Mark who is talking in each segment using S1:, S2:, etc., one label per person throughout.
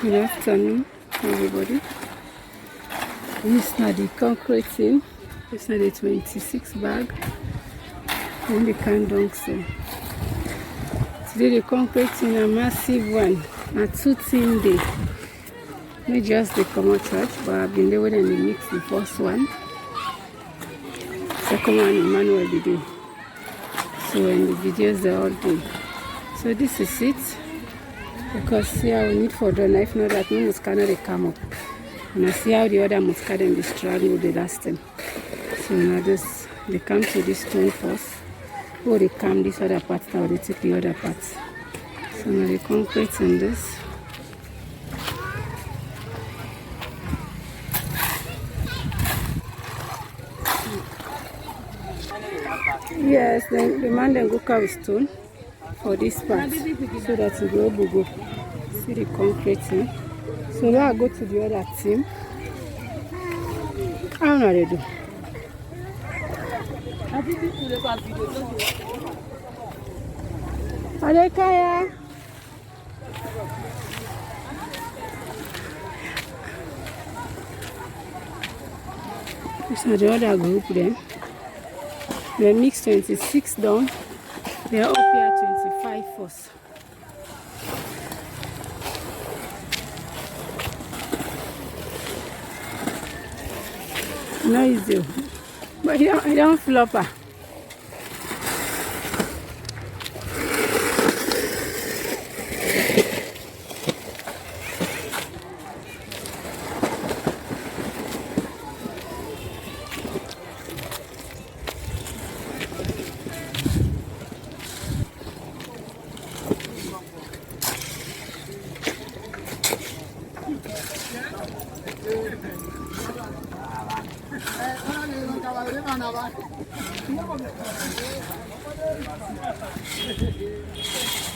S1: Good afternoon, everybody. This is not the concrete thing. This is not the 26 bag. And the candle so. Today the concrete thing a massive one. A 2 team day. Not just the common church, but I've been there when they mix the first one. Second one in manual video. So in the videos they're all doing. So this is it. Because see how we need for the knife, not that no muscana they come up. And I see how the other muscana and they struggle the last time. So now this they come to this stone first. Or they come this other part, or they take the other part. So now the concrete on this. Yes, then the man then go carry stone for this part so that it will go. See the concrete thing. So now I go to the other team. I don't know what they do. Adekaya. This is the other group then. They mix 26 down. They are up here 25 first. No easy. But I don't flop her.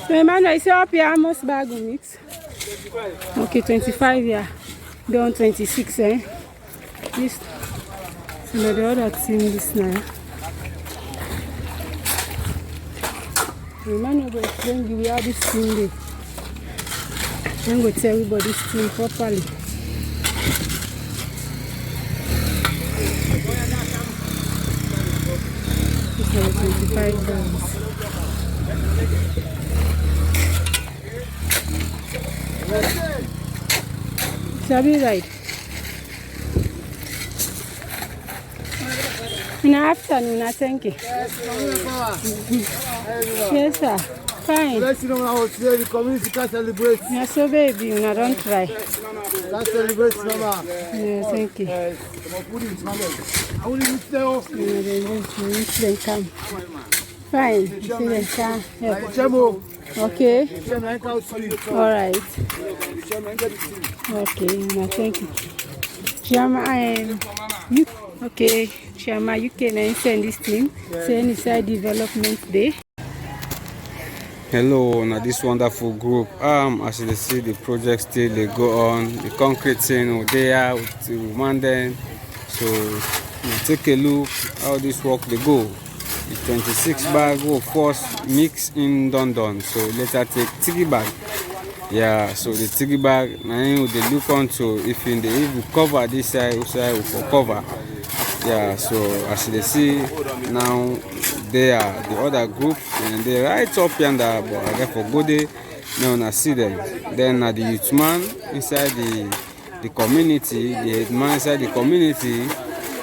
S1: So man, I see up here almost bag of mix. Okay, 25 yeah. Down 26 eh. This so the other team this now. The man will explain you how this thing is. I'm going to tell everybody this thing properly. This is 25 grams. Sabi right. In the afternoon, I thank you. Yes, sir. Fine.
S2: The community can celebrate.
S1: Yes, so baby, I don't try.
S2: Can celebrate, Mama.
S1: Yes, thank you.
S2: I will leave there.
S1: Then come. Fine. See them come. Yeah. Okay. All right. Okay. No, thank you. Chama, you okay? Chama, you can send this thing. Send inside development day.
S3: Hello, now this wonderful group. As you see, the project still they go on. The concrete thing there with the Monday. So you take a look how this work they go. The 26 bag will first mix in done. So later take 30 bag. Yeah, so the 30 bag now they look on to if in the if we cover this side we will cover. Yeah, so as you see now they are the other group and they right up yonder, but I get for good day now I see them. Then the youth man inside the community, the head man inside the community.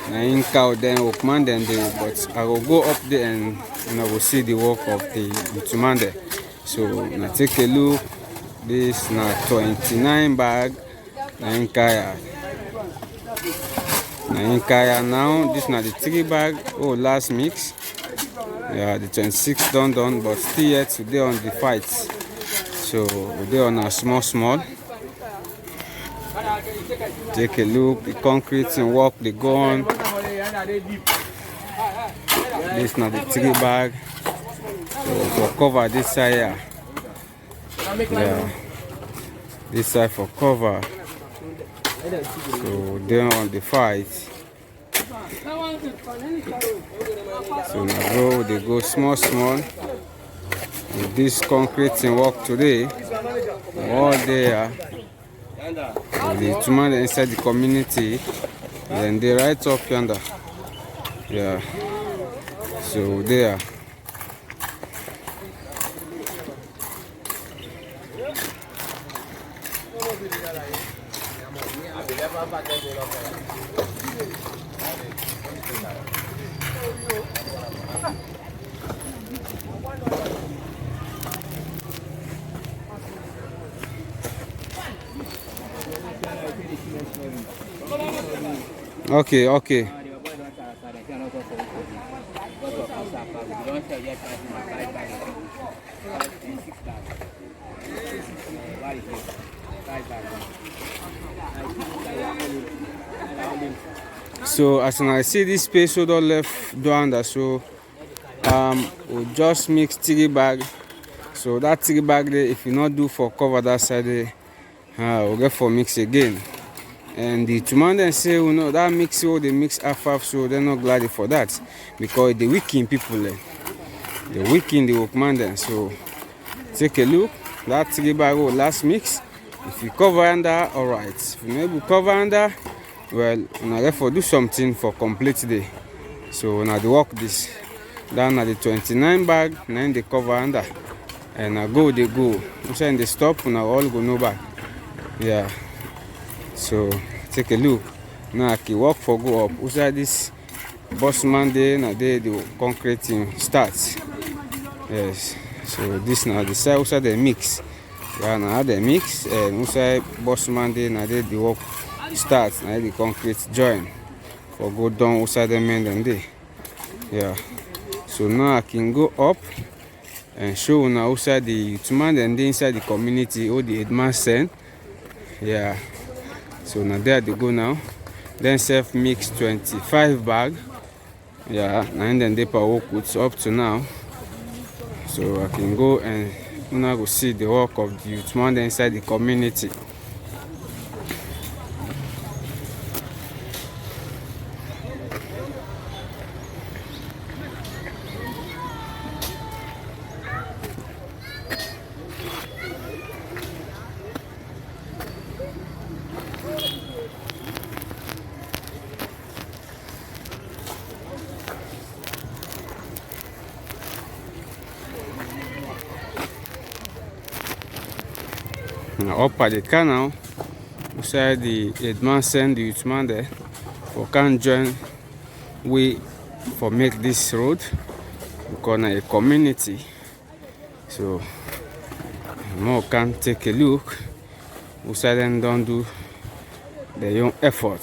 S3: I ain't out then will command them there, but I will go up there and I will see the work of the youth man there. So now take a look. This now 29 bag in kaya. Now this now the 3 bag. Oh, last mix. Yeah, the 26 done, but still yet today on the fight. So we're on a small. Take a look, the concrete and work they go on. This now the 3 bag. So for cover this side here. Yeah. This side for cover. So they're on the fight. So now they go small. With this concrete and work today, all there. So the woman inside the community, then they right up yonder. Yeah. So there. Okay, okay. So as I see this space so don't left down there, so we'll just mix 3 bag. So that 3 bag there, if you not do for cover that side there, we'll get for mix again. And the two then say, you know, that mix they mix half, so they're not glad for that because they weaken people there. They weaken the workman then. So take a look. That 3 bag last mix. If you cover under, alright. If you maybe cover under, well, now therefore do something for complete day. So now they work this down at the 29 bag, then they cover under, and now they go. Inside they stop, now all go no back. Yeah. So take a look. Now I can walk for go up. Inside this boss man there, now the concreting starts. Yes. So this now the side outside the mix. Yeah, now the mix and inside boss man there, now the work starts. Now the concrete join for go down outside the men and there. Yeah. So now I can go up and show now outside the man and inside the community or the headman send. Yeah. So now there they go now. Then self mix 25 bag. Yeah, and then they power puts up to now. So I can go and now go see the work of the youth man inside the community. Now up at the canal, beside the headman send the youth man there for can join we for make this road because now a community. So more can take a look. Beside them don't do their own effort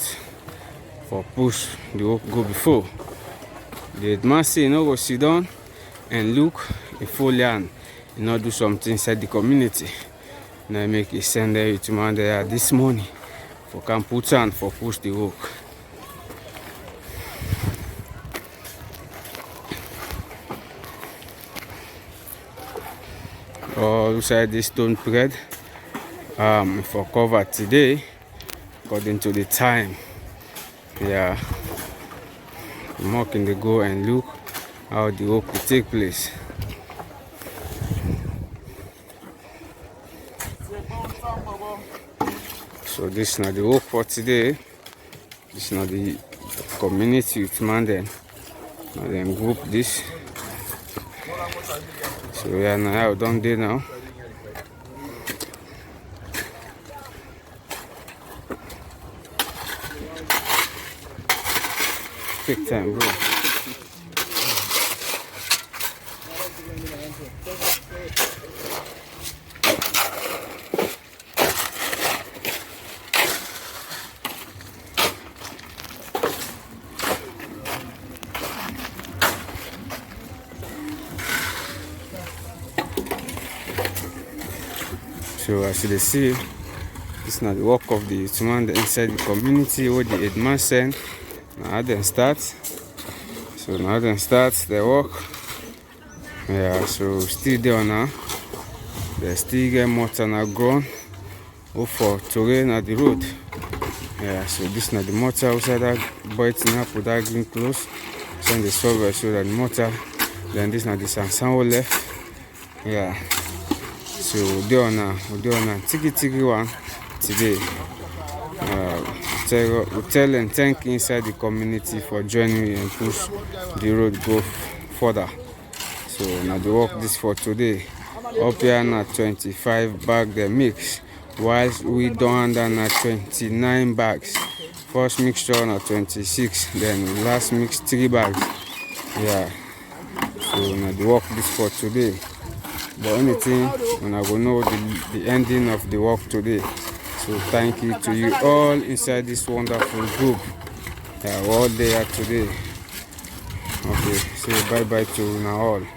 S3: for push the work go before. The headman say you know go sit down and look a full land, you know do something inside the community. Now I make a send there to man there this morning for can put on for push the work. All inside this stone bread for cover today according to the time. Yeah. More can they go and look how the work will take place. So this is not the work for today. This is not the community youth man then. Now them group this. So we are now done there now. Take time, bro. So as you see, this is not the work of the man inside the community or the headman send. Now then start. So now then start the work. Yeah, so still there now. They still get mortar now ground for terrain at the road. Yeah, so this is not the mortar outside that boy now put that green clothes. Send the survey so that the mortar. Then this is not the sansan left. Yeah. So we'll do on a tiki one today. we tell and thank inside the community for joining me and push the road go further. So now the work this for today. Up here na 25 bag the mix, whilst we down under na 29 bags. First mixture na 26, then last mix 3 bags. Yeah. So now the work this for today. But anything, when I will know the ending of the work today. So thank you to you all inside this wonderful group. We're all there today. Okay, say bye bye to now all.